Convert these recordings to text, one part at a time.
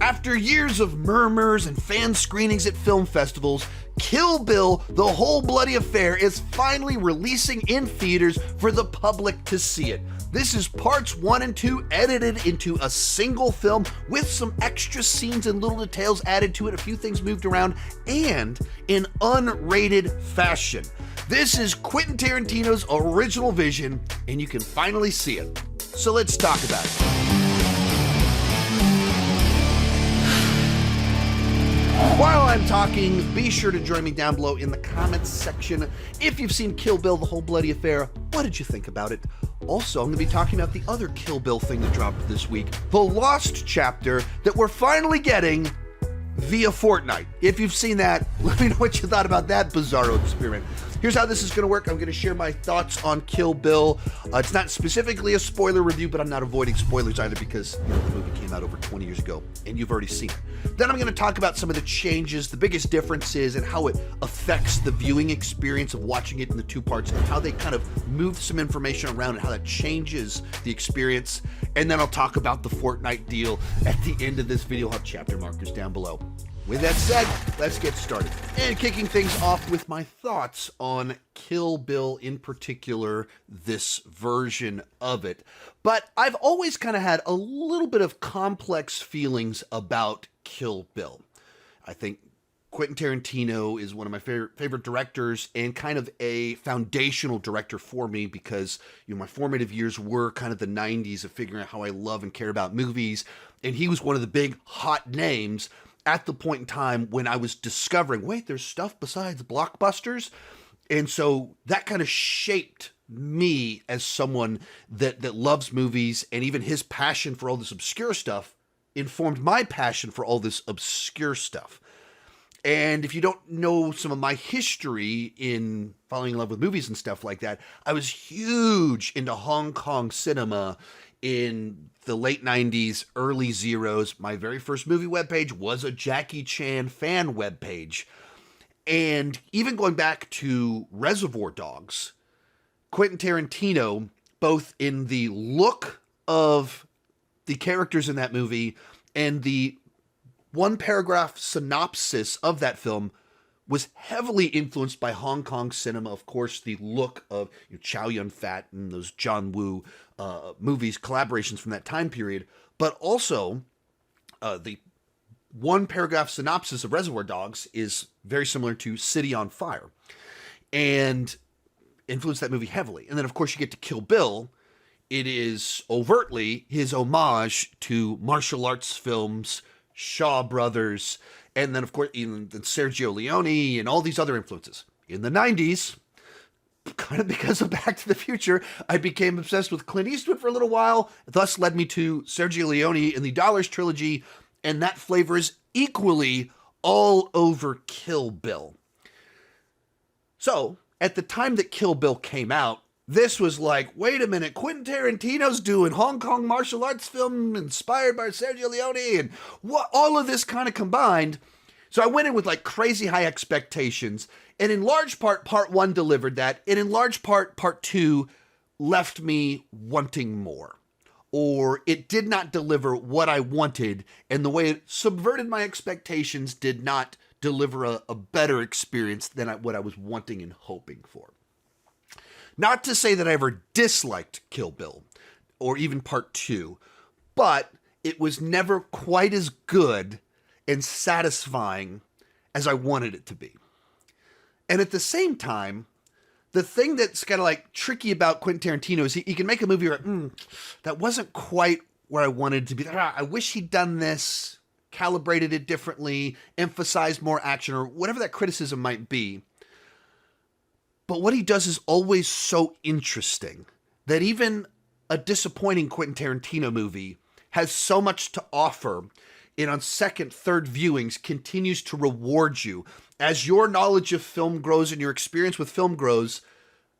After years of murmurs and fan screenings at film festivals, Kill Bill, The Whole Bloody Affair is finally releasing in theaters for the public to see it. This is parts 1 and 2 edited into a single film with some extra scenes and little details added to it, a few things moved around, and in unrated fashion. This is Quentin Tarantino's original vision, and you can finally see it. So let's talk about it. While I'm talking, be sure to join me down below in the comments section. If you've seen Kill Bill, The Whole Bloody Affair, what did you think about it? Also, I'm going to be talking about the other Kill Bill thing that dropped this week, the Lost chapter that we're finally getting via Fortnite. If you've seen that, let me know what you thought about that bizarro experiment. Here's how this is going to work. I'm going to share my thoughts on Kill Bill. It's not specifically a spoiler review, but I'm not avoiding spoilers either because the movie came out over 20 years ago and you've already seen it. Then I'm going to talk about some of the changes, the biggest differences, and how it affects the viewing experience of watching it in the two parts and how they kind of move some information around and how that changes the experience. And then I'll talk about the Fortnite deal at the end of this video. I'll have chapter markers down below. With that said, let's get started. And kicking things off with my thoughts on Kill Bill, in particular, this version of it. But I've always kind of had a little bit of complex feelings about Kill Bill. I think Quentin Tarantino is one of my favorite directors and kind of a foundational director for me because, my formative years were kind of the 90s of figuring out how I love and care about movies. And he was one of the big hot names at the point in time when I was discovering, wait, there's stuff besides blockbusters. And so that kind of shaped me as someone that loves movies, and even his passion for all this obscure stuff informed my passion for all this obscure stuff. And if you don't know some of my history in falling in love with movies and stuff like that, I was huge into Hong Kong cinema in the late 90s, early zeros. My very first movie webpage was a Jackie Chan fan webpage. And even going back to Reservoir Dogs, Quentin Tarantino, both in the look of the characters in that movie and the one paragraph synopsis of that film, was heavily influenced by Hong Kong cinema. Of course, the look of Chow Yun-fat and those John Woo movies, collaborations from that time period, but also the one paragraph synopsis of Reservoir Dogs is very similar to City on Fire and influenced that movie heavily. And then, of course, you get to Kill Bill. It is overtly his homage to martial arts films, Shaw Brothers, and then, of course, even Sergio Leone and all these other influences. In the 90s, kind of because of Back to the Future, I became obsessed with Clint Eastwood for a little while, thus led me to Sergio Leone in the Dollars trilogy, and that flavor is equally all over Kill Bill. So, at the time that Kill Bill came out, this was like, wait a minute, Quentin Tarantino's doing Hong Kong martial arts film inspired by Sergio Leone, and what all of this kind of combined. So I went in with like crazy high expectations, and in large part, part 1 delivered that, and in large part, part 2 left me wanting more. Or it did not deliver what I wanted, and the way it subverted my expectations did not deliver a better experience than what I was wanting and hoping for. Not to say that I ever disliked Kill Bill, or even part 2, but it was never quite as good and satisfying as I wanted it to be. And at the same time, the thing that's kind of like tricky about Quentin Tarantino is he can make a movie where, that wasn't quite where I wanted it to be. I wish he'd done this, calibrated it differently, emphasized more action, or whatever that criticism might be. But what he does is always so interesting that even a disappointing Quentin Tarantino movie has so much to offer, and on second, third viewings continues to reward you. As your knowledge of film grows and your experience with film grows,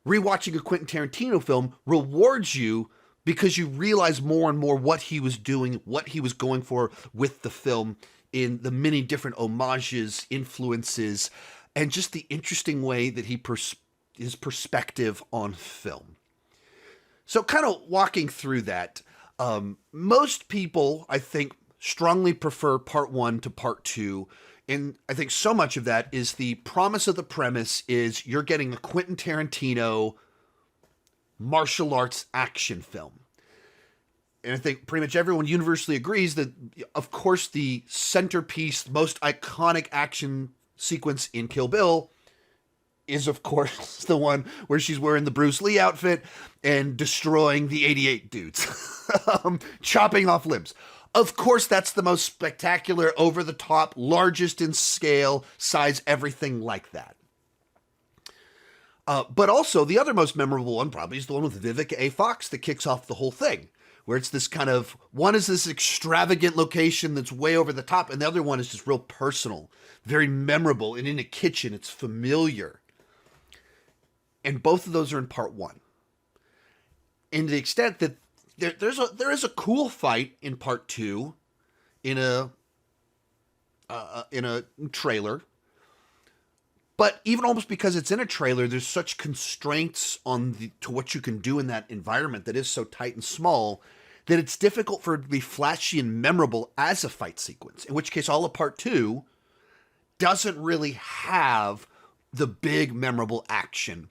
rewatching a Quentin Tarantino film rewards you because you realize more and more what he was doing, what he was going for with the film in the many different homages, influences, and just the interesting way that his perspective on film. So kind of walking through that, most people, I think, strongly prefer part 1 to part 2. And I think so much of that is the promise of the premise is you're getting a Quentin Tarantino martial arts action film. And I think pretty much everyone universally agrees that, of course, the centerpiece, most iconic action sequence in Kill Bill is, of course, the one where she's wearing the Bruce Lee outfit and destroying the 88 dudes, chopping off limbs. Of course, that's the most spectacular, over-the-top, largest in scale, size, everything like that. But also, the other most memorable one probably is the one with Vivica A. Fox that kicks off the whole thing, where it's this kind of, one is this extravagant location that's way over the top, and the other one is just real personal, very memorable, and in a kitchen, it's familiar. And both of those are in part 1. And to the extent that there is a cool fight in part 2 in a trailer. But even almost because it's in a trailer, there's such constraints to what you can do in that environment that is so tight and small that it's difficult for it to be flashy and memorable as a fight sequence. In which case, all of part 2 doesn't really have the big memorable action.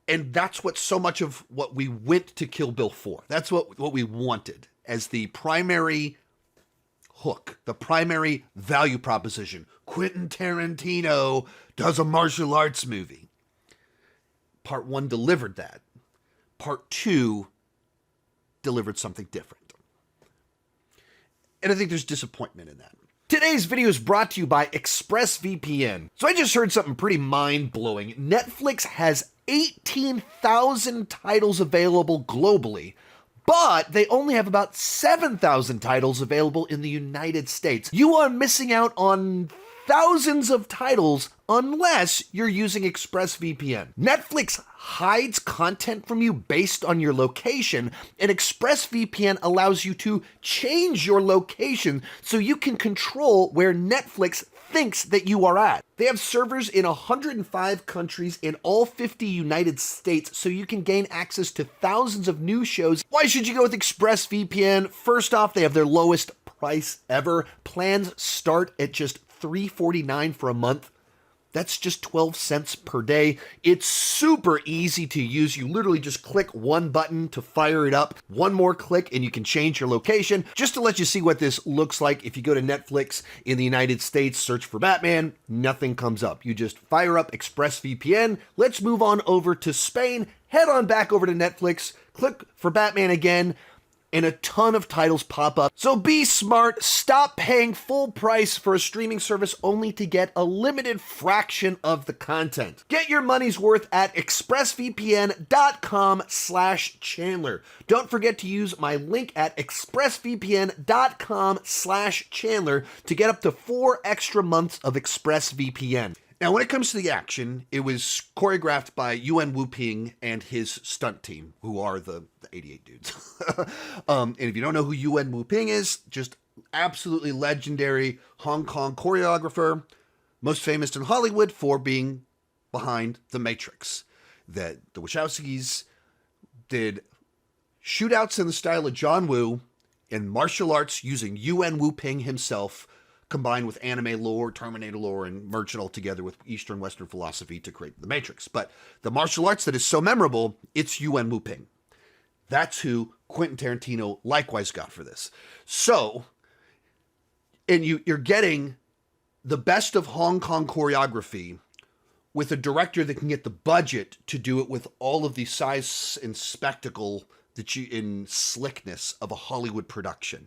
And that's what so much of what we went to Kill Bill for. That's what we wanted as the primary hook, the primary value proposition. Quentin Tarantino does a martial arts movie. Part 1 delivered that. Part 2 delivered something different. And I think there's disappointment in that. Today's video is brought to you by ExpressVPN. So I just heard something pretty mind-blowing. Netflix has 18,000 titles available globally, but they only have about 7,000 titles available in the United States. You are missing out on thousands of titles unless you're using ExpressVPN. Netflix hides content from you based on your location, and ExpressVPN allows you to change your location so you can control where Netflix thinks that you are at. They have servers in 105 countries in all 50 United States, so you can gain access to thousands of new shows. Why should you go with ExpressVPN? First off, they have their lowest price ever. Plans start at just $3.49 for a month. That's just 12 cents per day. It's super easy to use. You literally just click one button to fire it up. One more click and you can change your location. Just to let you see what this looks like, if you go to Netflix in the United States, search for Batman, nothing comes up. You just fire up ExpressVPN. Let's move on over to Spain. Head on back over to Netflix, click for Batman again, and a ton of titles pop up. So be smart, stop paying full price for a streaming service only to get a limited fraction of the content. Get your money's worth at expressvpn.com/Chandler. Don't forget to use my link at expressvpn.com/Chandler to get up to 4 extra months of ExpressVPN. Now, when it comes to the action, it was choreographed by Yuan Wu-ping and his stunt team, who are the 88 dudes. And if you don't know who Yuan Wu-ping is, just absolutely legendary Hong Kong choreographer, most famous in Hollywood for being behind The Matrix. The Wachowskis did shootouts in the style of John Woo and martial arts using Yuan Wu-ping himself, combined with anime lore, Terminator lore, and merge it all together with Eastern Western philosophy to create The Matrix. But the martial arts that is so memorable, it's Yuan Wu-ping. That's who Quentin Tarantino likewise got for this. So, and you're getting the best of Hong Kong choreography with a director that can get the budget to do it with all of the size and spectacle in slickness of a Hollywood production.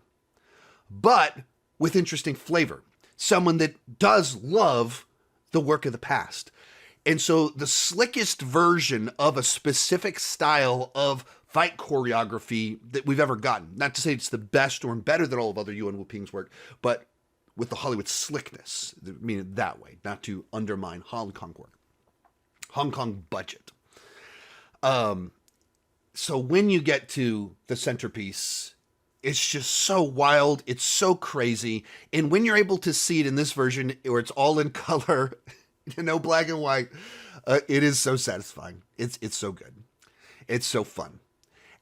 But with interesting flavor. Someone that does love the work of the past. And so the slickest version of a specific style of fight choreography that we've ever gotten. Not to say it's the best or better than all of other Yuan Wu-ping's work, but with the Hollywood slickness. I mean it that way, not to undermine Hong Kong work. Hong Kong budget. So when you get to the centerpiece, it's just so wild. It's so crazy. And when you're able to see it in this version, where it's all in color, no black and white, it is so satisfying. It's so good. It's so fun.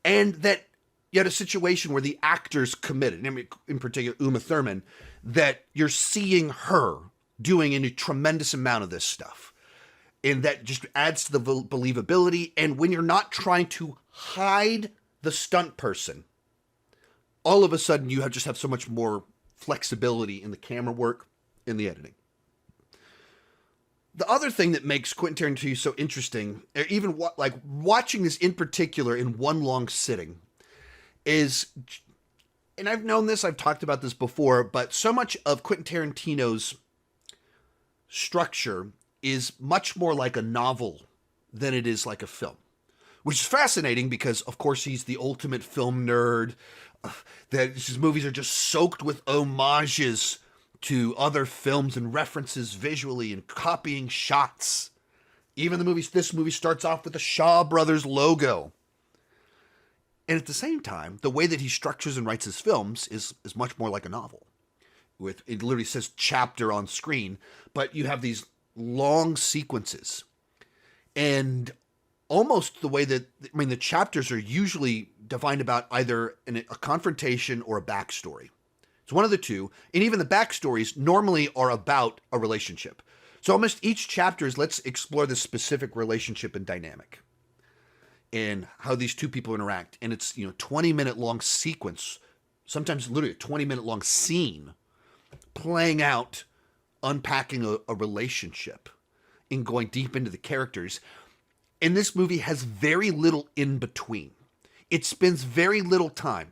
And that you had a situation where the actors committed, I mean, in particular Uma Thurman, that you're seeing her doing a tremendous amount of this stuff. And that just adds to the believability. And when you're not trying to hide the stunt person, all of a sudden you just have so much more flexibility in the camera work, in the editing. The other thing that makes Quentin Tarantino so interesting, or even like watching this in particular in one long sitting, is, and I've known this, I've talked about this before, but so much of Quentin Tarantino's structure is much more like a novel than it is like a film, which is fascinating because, of course, he's the ultimate film nerd. That his movies are just soaked with homages to other films and references visually and copying shots. Even this movie starts off with the Shaw Brothers logo. And at the same time, the way that he structures and writes his films is much more like a novel. It literally says chapter on screen, but you have these long sequences. And almost the way that, I mean, the chapters are usually defined about either a confrontation or a backstory. It's one of the two. And even the backstories normally are about a relationship. So almost each chapter is, let's explore this specific relationship and dynamic and how these two people interact. And it's, 20-minute long sequence, sometimes literally a 20-minute long scene playing out, unpacking a relationship and going deep into the characters. And this movie has very little in between. It spends very little time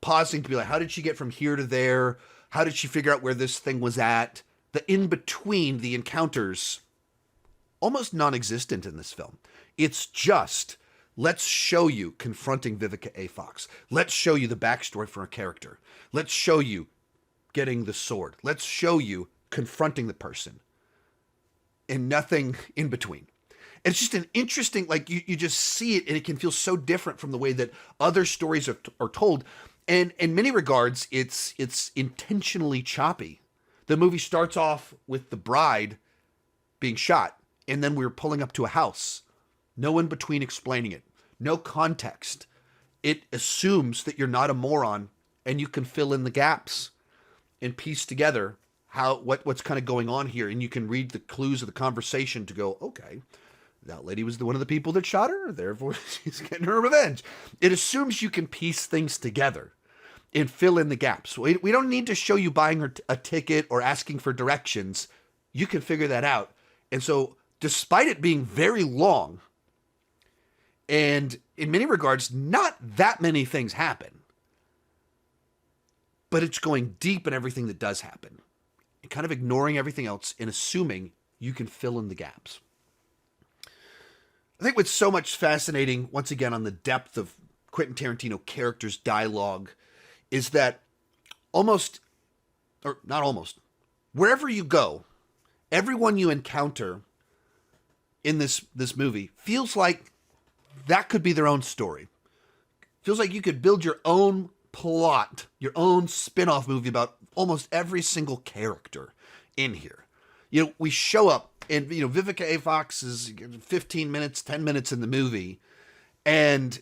pausing to be like, how did she get from here to there? How did she figure out where this thing was at? The in between, the encounters, almost non-existent in this film. It's just, let's show you confronting Vivica A. Fox. Let's show you the backstory for a character. Let's show you getting the sword. Let's show you confronting the person. And nothing in between. And it's just an interesting, like, you just see it and it can feel so different from the way that other stories are told. And in many regards, it's intentionally choppy. The movie starts off with the bride being shot, and then we're pulling up to a house. No in between explaining it. No context. It assumes that you're not a moron, and you can fill in the gaps and piece together what's kind of going on here. And you can read the clues of the conversation to go, okay, that lady was one of the people that shot her, therefore she's getting her revenge. It assumes you can piece things together and fill in the gaps. We don't need to show you buying her a ticket or asking for directions. You can figure that out. And so, despite it being very long, and in many regards, not that many things happen, but it's going deep in everything that does happen, and kind of ignoring everything else and assuming you can fill in the gaps. I think what's so much fascinating, once again, on the depth of Quentin Tarantino characters' dialogue is that wherever you go, everyone you encounter in this movie feels like that could be their own story. Feels like you could build your own plot, your own spin-off movie about almost every single character in here. We show up, and Vivica A. Fox is 15 minutes, 10 minutes in the movie, and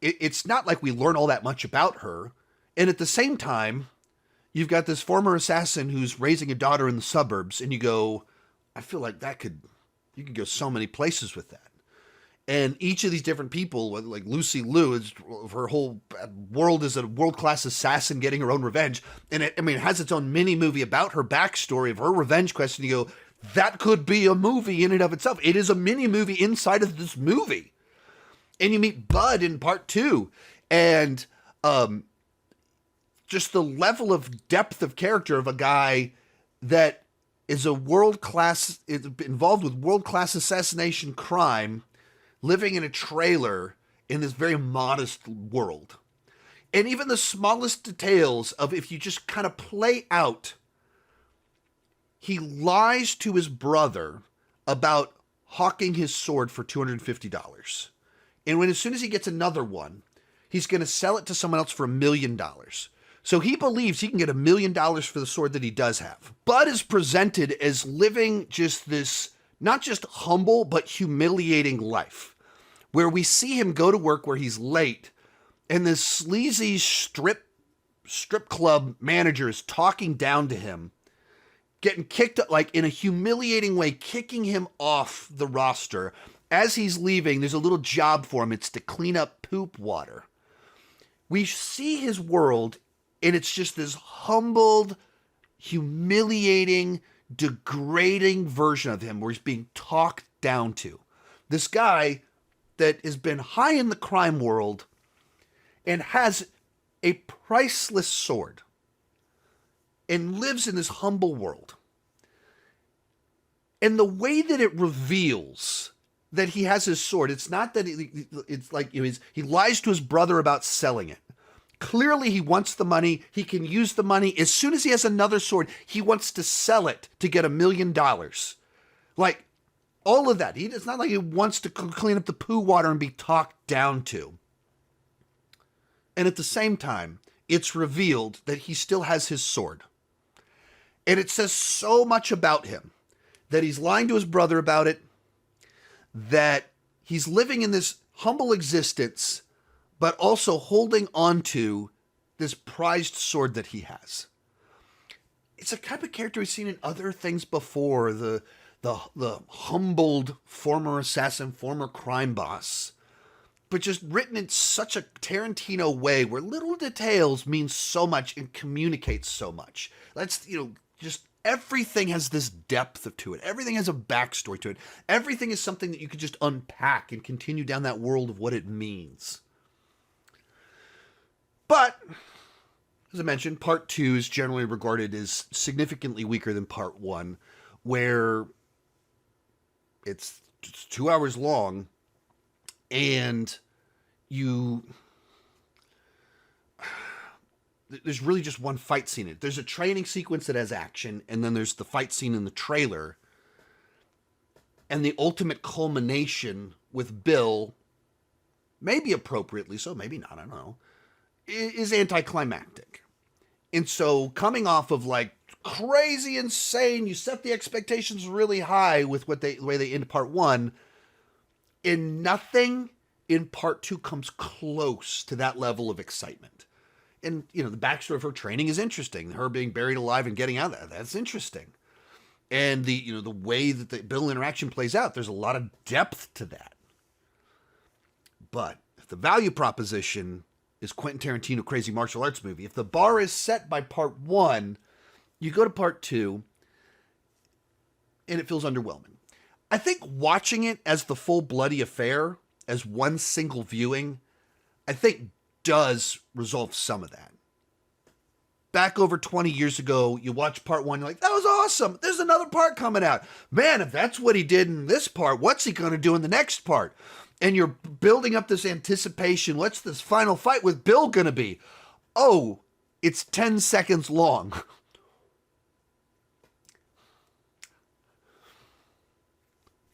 it's not like we learn all that much about her. And at the same time, you've got this former assassin who's raising a daughter in the suburbs, and you go, I feel like you could go so many places with that. And each of these different people, like Lucy Liu, her whole world is a world-class assassin getting her own revenge. And it has its own mini-movie about her backstory of her revenge quest. And you go, that could be a movie in and of itself. It is a mini-movie inside of this movie. And you meet Bud in part 2. And just the level of depth of character of a guy that is involved with world-class assassination crime, living in a trailer in this very modest world. And even the smallest details of, if you just kind of play out, he lies to his brother about hawking his sword for $250. And as soon as he gets another one, he's going to sell it to someone else for $1 million. So he believes he can get $1 million for the sword that he does have. Bud is presented as living just this, not just humble, but humiliating life, where we see him go to work where he's late And this sleazy strip club manager is talking down to him, getting kicked, like in a humiliating way, kicking him off the roster. As he's leaving, there's a little job for him. It's to clean up poop water. We see his world, and it's just this humbled, humiliating, degrading version of him where he's being talked down to. This guy that has been high in the crime world and has a priceless sword and lives in this humble world. And the way that it reveals that he has his sword, it's not that it's like he lies to his brother about selling it. Clearly he wants the money. He can use the money. As soon as he has another sword, he wants to sell it to get $1 million. Like all of that. It's not like he wants to clean up the poo water and be talked down to. And at the same time, it's revealed that he still has his sword. And it says so much about him that he's lying to his brother about it, that he's living in this humble existence, but also holding on to this prized sword that he has. It's a type of character we've seen in other things before. The humbled former assassin, former crime boss, but just written in such a Tarantino way where little details mean so much and communicate so much. That's, just everything has this depth to it. Everything has a backstory to it. Everything is something that you could just unpack and continue down that world of what it means. But, as I mentioned, part 2 is generally regarded as significantly weaker than part 1, where it's 2 hours long, and there's really just one fight scene in it. There's a training sequence that has action, and then there's the fight scene in the trailer. And the ultimate culmination with Bill, maybe appropriately so, maybe not, I don't know, is anticlimactic. And so coming off of like crazy, insane, you set the expectations really high with the way they end part 1, and nothing in part 2 comes close to that level of excitement. And, the backstory of her training is interesting. Her being buried alive and getting out of that, that's interesting. And the way that the Bill interaction plays out, there's a lot of depth to that. But if the value proposition is Quentin Tarantino crazy martial arts movie, if the bar is set by part 1, you go to part 2, and it feels underwhelming. I think watching it as the full bloody affair, as one single viewing, I think does resolve some of that. Back over 20 years ago, you watch part 1, you're like, that was awesome. There's another part coming out. Man, if that's what he did in this part, what's he going to do in the next part? And you're building up this anticipation. What's this final fight with Bill going to be? Oh, it's 10 seconds long.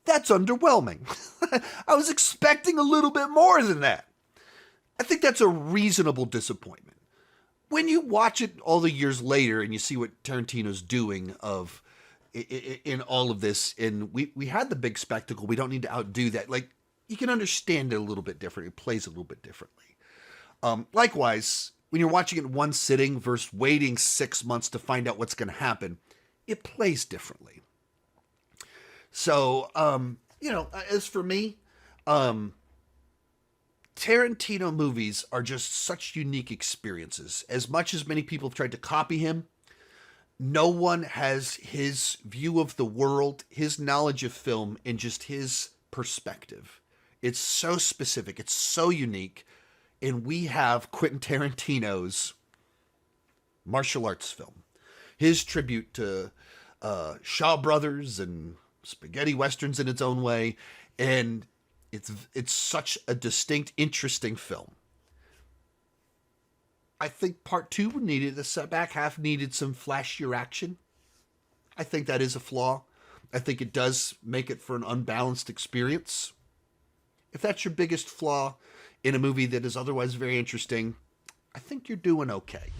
That's underwhelming. I was expecting a little bit more than that. I think that's a reasonable disappointment. When you watch it all the years later and you see what Tarantino's doing in all of this, and we had the big spectacle, we don't need to outdo that. Like, you can understand it a little bit different. It plays a little bit differently. Likewise, when you're watching it in one sitting versus waiting 6 months to find out what's going to happen, it plays differently. So, as for me, Tarantino movies are just such unique experiences. As much as many people have tried to copy him, no one has his view of the world, his knowledge of film, and just his perspective. It's so specific. It's so unique. And we have Quentin Tarantino's martial arts film. His tribute to Shaw Brothers and spaghetti westerns in its own way. And it's such a distinct, interesting film. I think part 2 needed, the back half needed some flashier action. I think that is a flaw. I think it does make it for an unbalanced experience. If that's your biggest flaw in a movie that is otherwise very interesting, I think you're doing okay.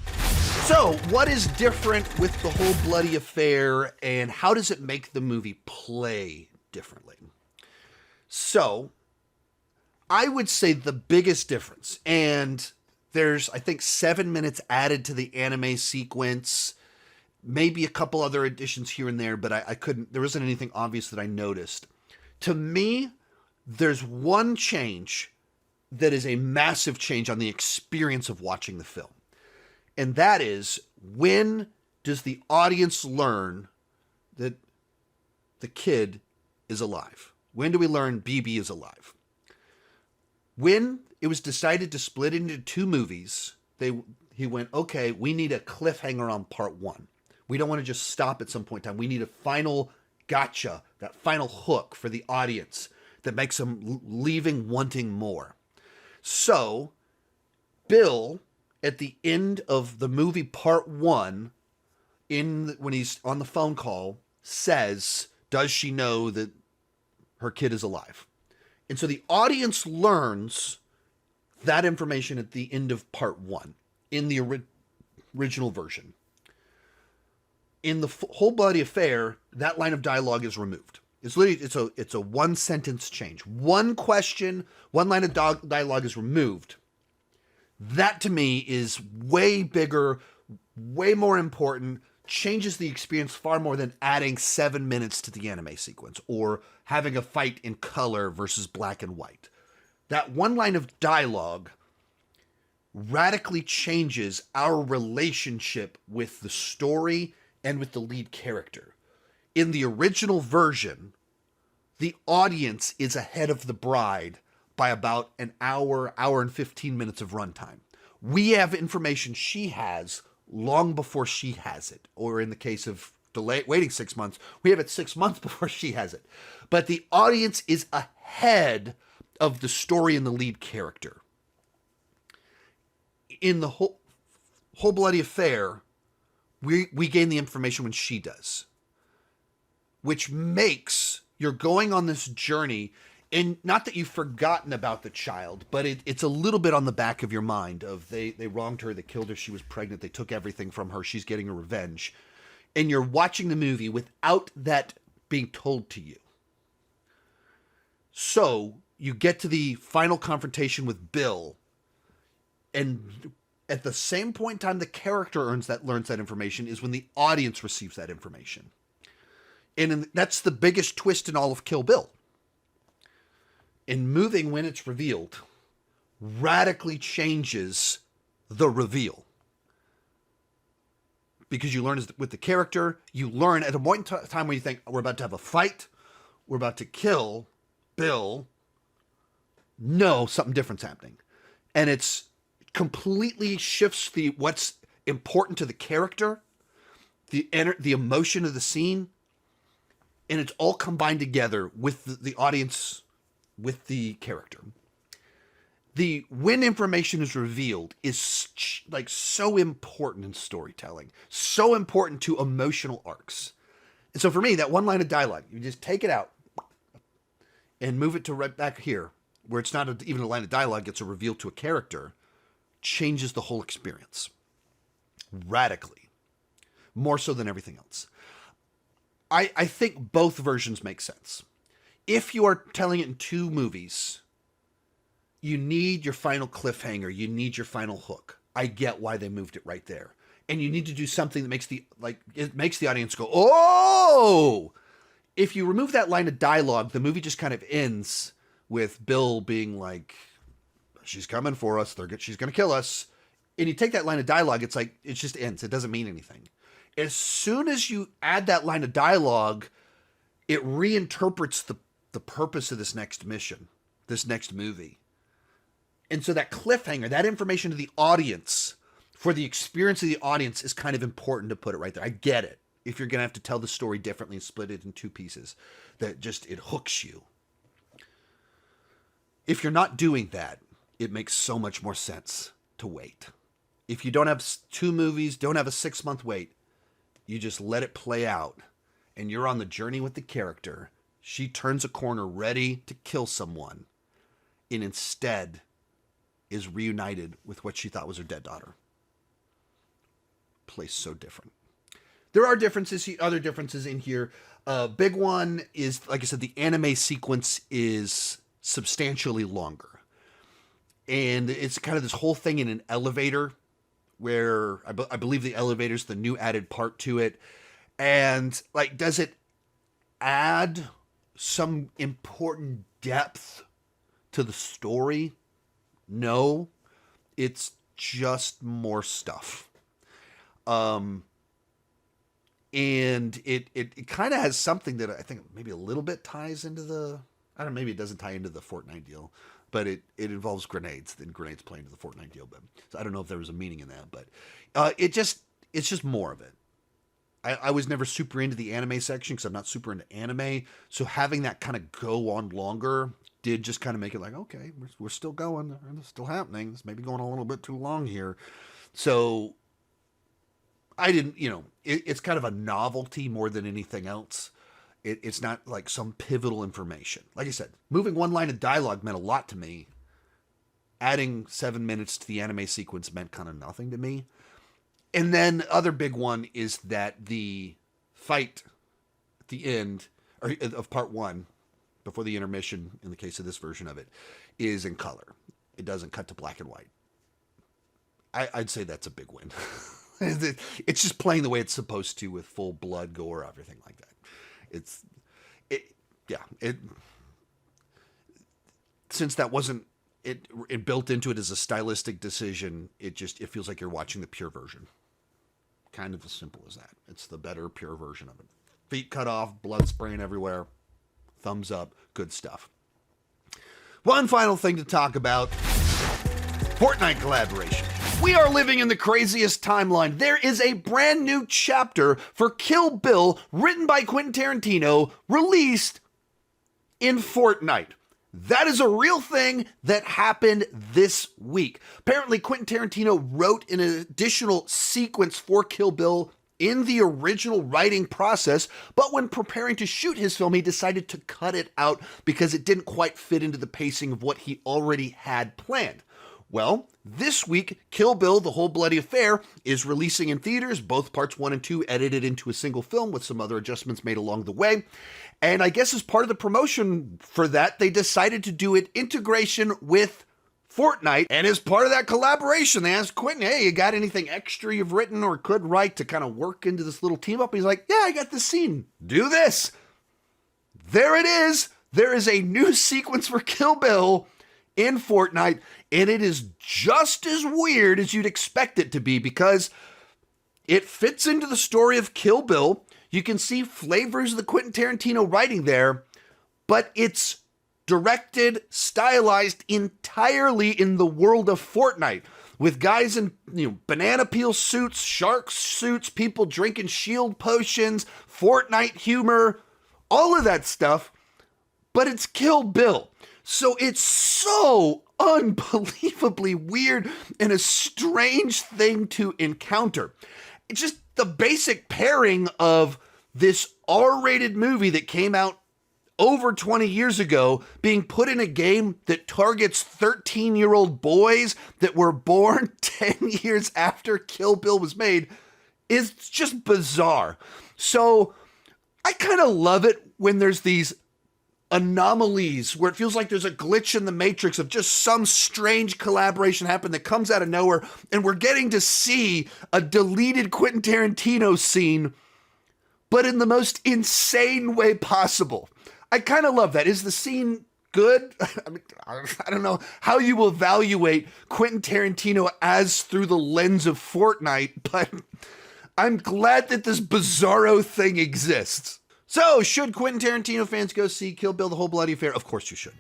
So, what is different with the whole bloody affair, and how does it make the movie play differently? So, I would say the biggest difference, and There's, I think, 7 minutes added to the anime sequence, maybe a couple other additions here and there, but I couldn't, there wasn't anything obvious that I noticed. To me, there's one change that is a massive change on the experience of watching the film. And that is, when does the audience learn that the kid is alive? When do we learn BB is alive? When it was decided to split into 2 movies, he went, okay, we need a cliffhanger on part 1. We don't want to just stop at some point in time. We need a final gotcha, that final hook for the audience that makes them leaving wanting more. So, Bill, at the end of the movie part 1, when he's on the phone call, says, does she know that her kid is alive? And so the audience learns that information at the end of part 1 in the original version. In the Whole Bloody Affair, that line of dialogue is removed. It's literally, it's a one sentence change. One question, one line of dialogue is removed. That to me is way bigger, way more important, changes the experience far more than adding 7 minutes to the anime sequence or having a fight in color versus black and white. That one line of dialogue radically changes our relationship with the story and with the lead character. In the original version, the audience is ahead of the bride by about an hour and 15 minutes of runtime. We have information she has long before she has it. Or in the case of waiting 6 months, we have it 6 months before she has it. But the audience is ahead of the story and the lead character. In the whole Bloody Affair, we gain the information when she does. Which makes you're going on this journey, and not that you've forgotten about the child, but it's a little bit on the back of your mind of they wronged her, they killed her, she was pregnant, they took everything from her, she's getting a revenge. And you're watching the movie without that being told to you. So you get to the final confrontation with Bill, and at the same point in time the character learns that information is when the audience receives that information. And that's the biggest twist in all of Kill Bill. And moving when it's revealed radically changes the reveal. Because you learn with the character, you learn at a point in time where you think, we're about to have a fight, we're about to kill Bill. No, something different's happening. And it's completely shifts what's important to the character, the emotion of the scene, and it's all combined together with the audience, with the character. When information is revealed is like so important in storytelling, so important to emotional arcs. And so for me, that one line of dialogue, you just take it out and move it to right back here, where it's not even a line of dialogue, it's a reveal to a character, changes the whole experience radically, more so than everything else. I think both versions make sense. If you are telling it in 2 movies, you need your final cliffhanger. You need your final hook. I get why they moved it right there. And you need to do something that makes the audience go, oh! If you remove that line of dialogue, the movie just kind of ends with Bill being like, she's coming for us. She's going to kill us. And you take that line of dialogue, it's like, it just ends. It doesn't mean anything. As soon as you add that line of dialogue, it reinterprets the purpose of this next mission, this next movie. And so that cliffhanger, that information to the audience, for the experience of the audience, is kind of important to put it right there. I get it. If you're going to have to tell the story differently and split it in 2 pieces, that just, it hooks you. If you're not doing that, it makes so much more sense to wait. If you don't have 2 movies, don't have a 6-month wait, you just let it play out, and you're on the journey with the character. She turns a corner ready to kill someone, and instead is reunited with what she thought was her dead daughter. Plays so different. There are other differences in here. Big one is, like I said, the anime sequence is substantially longer. And it's kind of this whole thing in an elevator where I believe the elevator's the new added part to it. And like, does it add some important depth to the story? No, it's just more stuff. And it kind of has something that I think maybe a little bit ties into I don't know, maybe it doesn't tie into the Fortnite deal, but it involves grenades, and grenades play into the Fortnite deal. But so I don't know if there was a meaning in that, but it's just more of it. I was never super into the anime section because I'm not super into anime. So having that kind of go on longer did just kind of make it like, okay, we're still going. It's still happening. It's maybe going a little bit too long here. So I didn't, it's kind of a novelty more than anything else. It's not like some pivotal information. Like I said, moving one line of dialogue meant a lot to me. Adding 7 minutes to the anime sequence meant kind of nothing to me. And then other big one is that the fight at the end of part 1, before the intermission, in the case of this version of it, is in color. It doesn't cut to black and white. I'd say that's a big win. It's just playing the way it's supposed to, with full blood, gore, everything like that. Since that wasn't it built into it as a stylistic decision, it feels like you're watching the pure version. Kind of as simple as that. It's the better pure version of it. Feet cut off, blood spraying everywhere, thumbs up, good stuff. One final thing to talk about: Fortnite collaboration. We are living in the craziest timeline. There is a brand new chapter for Kill Bill, written by Quentin Tarantino, released in Fortnite. That is a real thing that happened this week. Apparently, Quentin Tarantino wrote an additional sequence for Kill Bill in the original writing process, but when preparing to shoot his film, he decided to cut it out because it didn't quite fit into the pacing of what he already had planned. Well, this week, Kill Bill, The Whole Bloody Affair, is releasing in theaters, both parts 1 and 2 edited into a single film with some other adjustments made along the way. And I guess as part of the promotion for that, they decided to do an integration with Fortnite. And as part of that collaboration, they asked Quentin, hey, you got anything extra you've written or could write to kind of work into this little team up? He's like, yeah, I got this scene. Do this. There it is. There is a new sequence for Kill Bill in Fortnite, and it is just as weird as you'd expect it to be because it fits into the story of Kill Bill. You can see flavors of the Quentin Tarantino writing there, but it's directed, stylized entirely in the world of Fortnite, with guys in banana peel suits, shark suits, people drinking shield potions, Fortnite humor, all of that stuff, but it's Kill Bill. So it's so unbelievably weird and a strange thing to encounter. It's just the basic pairing of this R-rated movie that came out over 20 years ago being put in a game that targets 13-year-old boys that were born 10 years after Kill Bill was made is just bizarre. So I kind of love it when there's these anomalies where it feels like there's a glitch in the matrix of just some strange collaboration happen that comes out of nowhere, and we're getting to see a deleted Quentin Tarantino scene, but in the most insane way possible. I kind of love that. Is the scene good? I mean, I don't know how you will evaluate Quentin Tarantino as through the lens of Fortnite, but I'm glad that this bizarro thing exists. So, should Quentin Tarantino fans go see Kill Bill, The Whole Bloody Affair? Of course you should.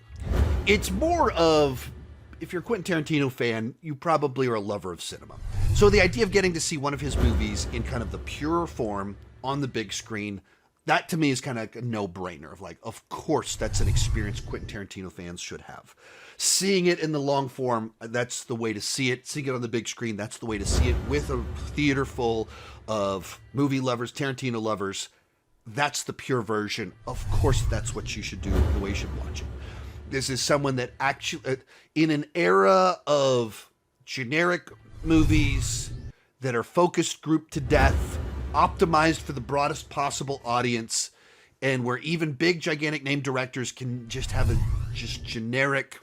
It's more of, if you're a Quentin Tarantino fan, you probably are a lover of cinema. So the idea of getting to see one of his movies in kind of the pure form on the big screen, that to me is kind of a no-brainer of like, of course that's an experience Quentin Tarantino fans should have. Seeing it in the long form, that's the way to see it. Seeing it on the big screen, that's the way to see it with a theater full of movie lovers, Tarantino lovers. That's the pure version. Of course, that's what you should do, the way you should watch it. This is someone that actually, in an era of generic movies that are focused group to death, optimized for the broadest possible audience, and where even big, gigantic name directors can just have a just generic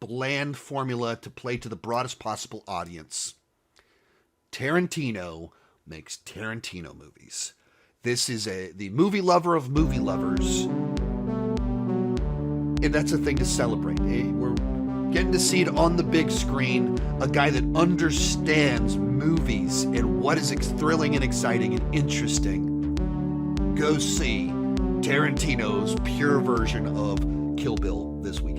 bland formula to play to the broadest possible audience. Tarantino makes Tarantino movies. This is the movie lover of movie lovers. And that's a thing to celebrate. We're getting to see it on the big screen. A guy that understands movies and what is thrilling and exciting and interesting. Go see Tarantino's pure version of Kill Bill this week.